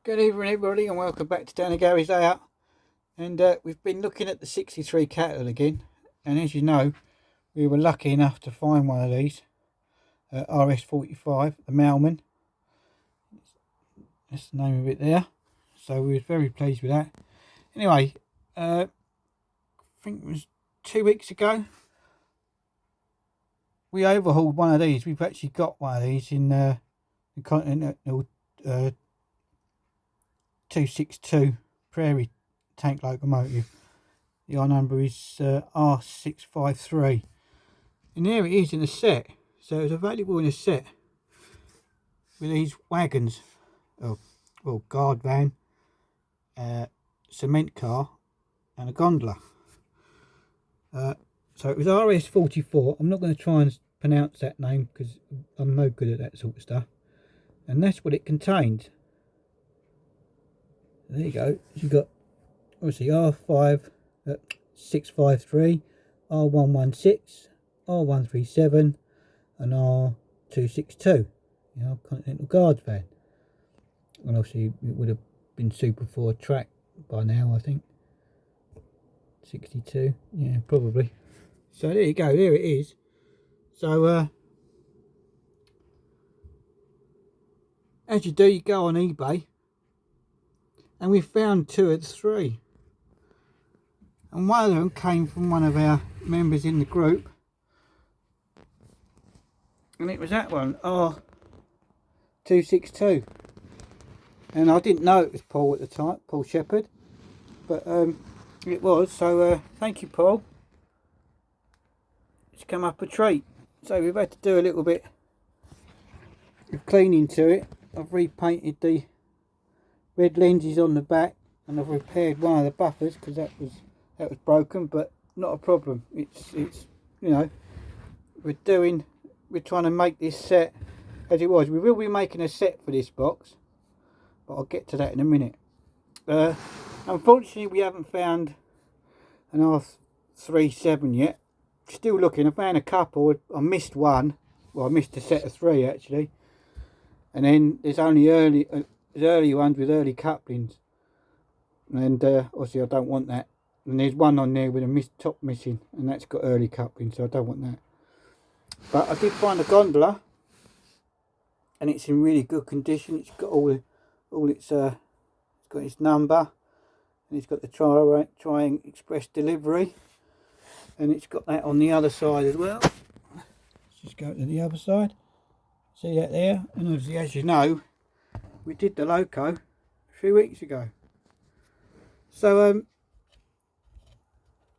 Good evening everybody and welcome back to Danny Gary's Day Out. And we've been looking at the 63 cattle again, and as you know we were lucky enough to find one of these RS.44, the Malman. That's the name of it there, so we were very pleased with that. Anyway, I think it was 2 weeks ago we overhauled one of these. We've actually got one of these in the Continental 262 Prairie tank locomotive. The R number is R653, and there it is in a set. So it's available in a set with these wagons, guard van, cement car and a gondola. So it was RS.44. I'm not going to try and pronounce that name because I'm no good at that sort of stuff, and that's what it contained. There you go. You've got obviously R653, R116, R137 and R262, Continental Guards van. And obviously it would have been Super 4 track by now, I think. 62, yeah, probably. So there you go, there it is. So as you do, you go on eBay, and we found 2 of the 3, and one of them came from one of our members in the group, and it was that one, R262, and I didn't know it was Paul at the time, Paul Shepherd, but it was. So thank you, Paul. It's come up a treat. So we've had to do a little bit of cleaning to it. I've repainted the red lenses on the back, and I've repaired one of the buffers because that was broken, but not a problem. It's you know, we're trying to make this set as it was. We will be making a set for this box, but I'll get to that in a minute. Unfortunately we haven't found an R37 yet. Still looking. I found a couple. I missed one. Well, I missed a set of 3 actually, and then there's only early ones with early couplings, and obviously I don't want that. And there's one on there with a top missing, and that's got early coupling, so I don't want that. But I did find a gondola, and it's in really good condition. It's got all its it's got its number, and it's got the Trying Express delivery, and it's got that on the other side as well. Let's just go to the other side. See that there? And obviously, as you know, we did the loco a few weeks ago. So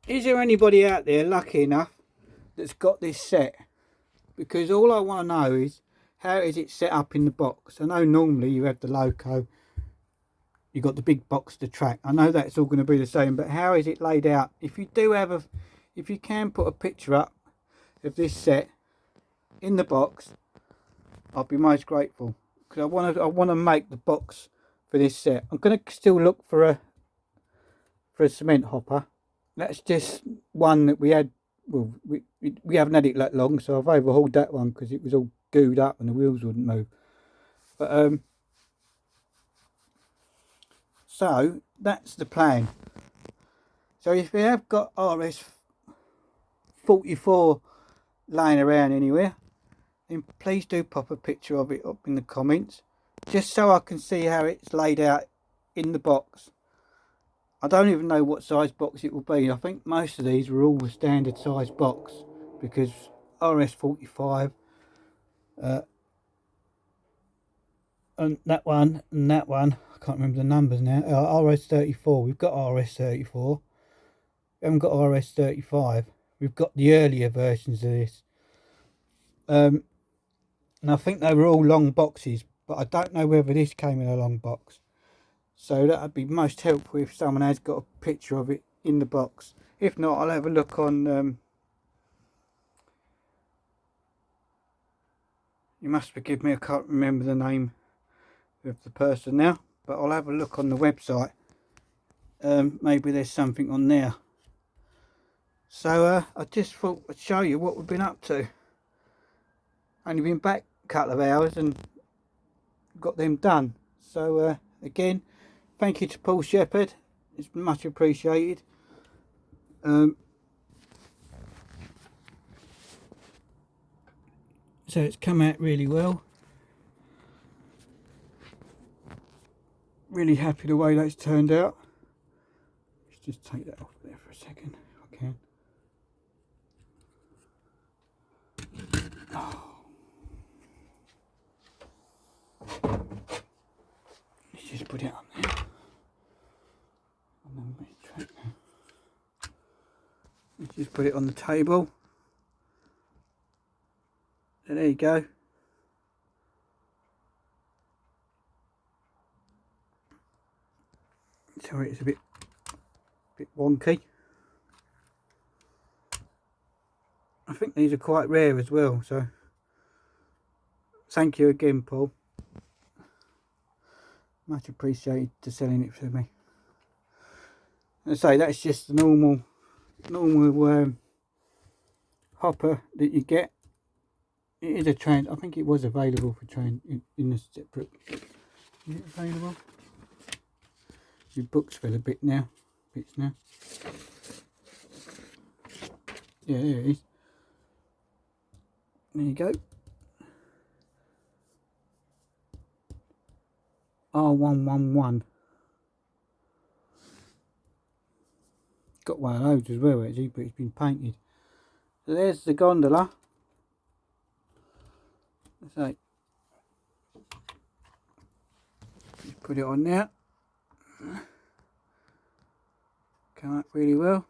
is there anybody out there lucky enough that's got this set? Because all I want to know is, how is it set up in the box? I know normally you have the loco, you got the big box, the track. I know that's all going to be the same, but how is it laid out? If you do have if you can put a picture up of this set in the box, I'll be most grateful, because I want to make the box for this set. I'm going to still look for a cement hopper. That's just one that we had. Well, we haven't had it that long, so I've overhauled that one because it was all gooed up and the wheels wouldn't move. But so that's the plan. So if you have got RS.44 laying around anywhere, then please do pop a picture of it up in the comments, just so I can see how it's laid out in the box. I don't even know what size box it will be. I think most of these were all a standard size box, because RS.45 and that one, I can't remember the numbers now. RS.34, we've got RS.34. We haven't got RS.35. We've got the earlier versions of this. And I think they were all long boxes, but I don't know whether this came in a long box. So that would be most helpful if someone has got a picture of it in the box. If not, I'll have a look on... you must forgive me, I can't remember the name of the person now, but I'll have a look on the website. Maybe there's something on there. So I just thought I'd show you what we've been up to. Only been back a couple of hours and got them done. So again, thank you to Paul Shepherd. It's much appreciated. So it's come out really well. Really happy the way that's turned out. Let's just take that off there for a second if I can. Oh. Let's just put it on there. Let's just put it on the table. So there you go. Sorry, it's a bit wonky. I think these are quite rare as well, so thank you again, Paul. Much appreciated to selling it for me. As I say, that's just the normal hopper that you get. It is a trans. I think it was available for in a separate. Is it available? Your books fell a bit now. Bits now. Yeah, there it is. There you go. R111. Got one of those as well, actually, but it's been painted. So there's the gondola. So just put it on there. Come up really well.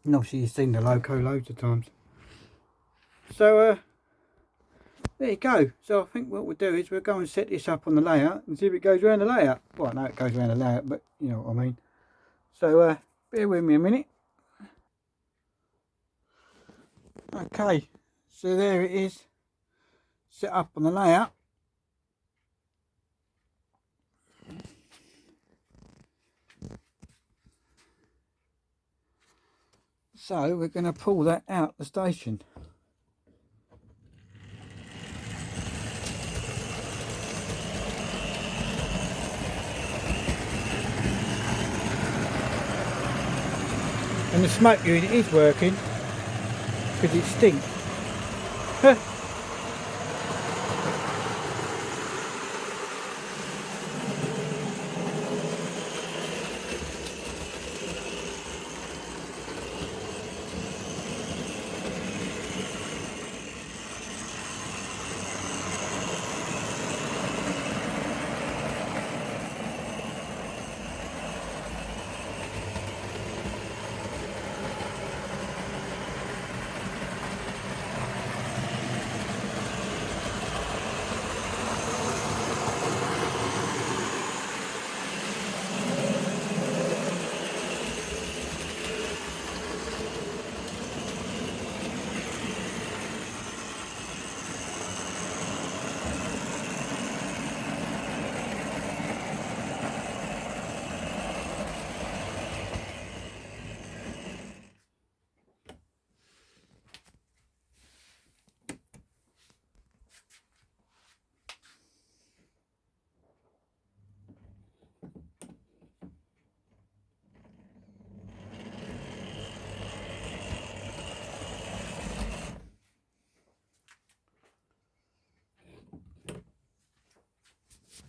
And obviously you've seen the loco loads of times. So there you go. So I think what we'll do is we'll go and set this up on the layout and see if it goes around the layout. Well, no, it goes around the layout, but you know what I mean. So bear with me a minute. Okay, so there it is, set up on the layout. So we're going to pull that out the station. And the smoke unit is working because it stinks.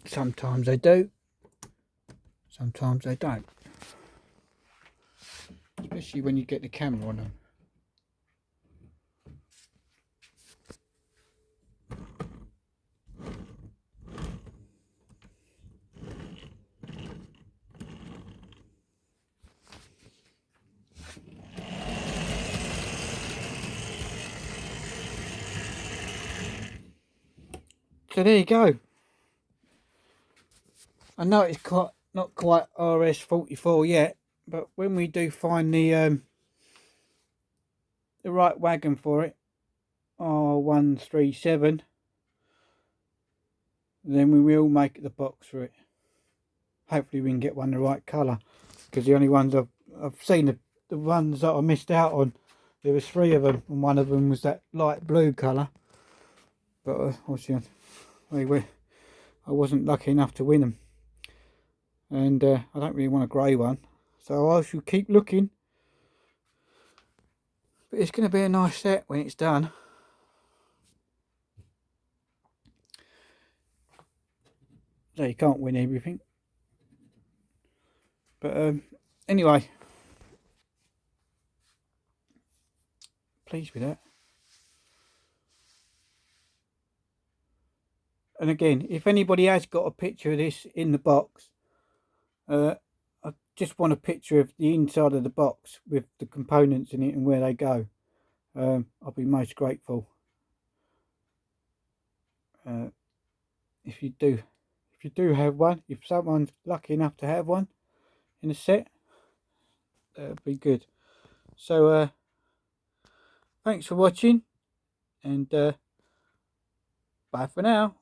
Sometimes they do, sometimes they don't. Especially when you get the camera on them. So there you go. I know it's not quite RS.44 yet, but when we do find the right wagon for it, R137, then we will make the box for it. Hopefully we can get one the right colour, because the only ones I've seen, the ones that I missed out on, there was 3 of them, and one of them was that light blue colour. but obviously I wasn't lucky enough to win them, and I don't really want a grey one, so I shall keep looking. But it's going to be a nice set when it's done. So you can't win everything, but anyway, pleased with that. And again, if anybody has got a picture of this in the box, I just want a picture of the inside of the box with the components in it and where they go. I'll be most grateful. If you do have one, if someone's lucky enough to have one in a set, that would be good. So thanks for watching, and bye for now.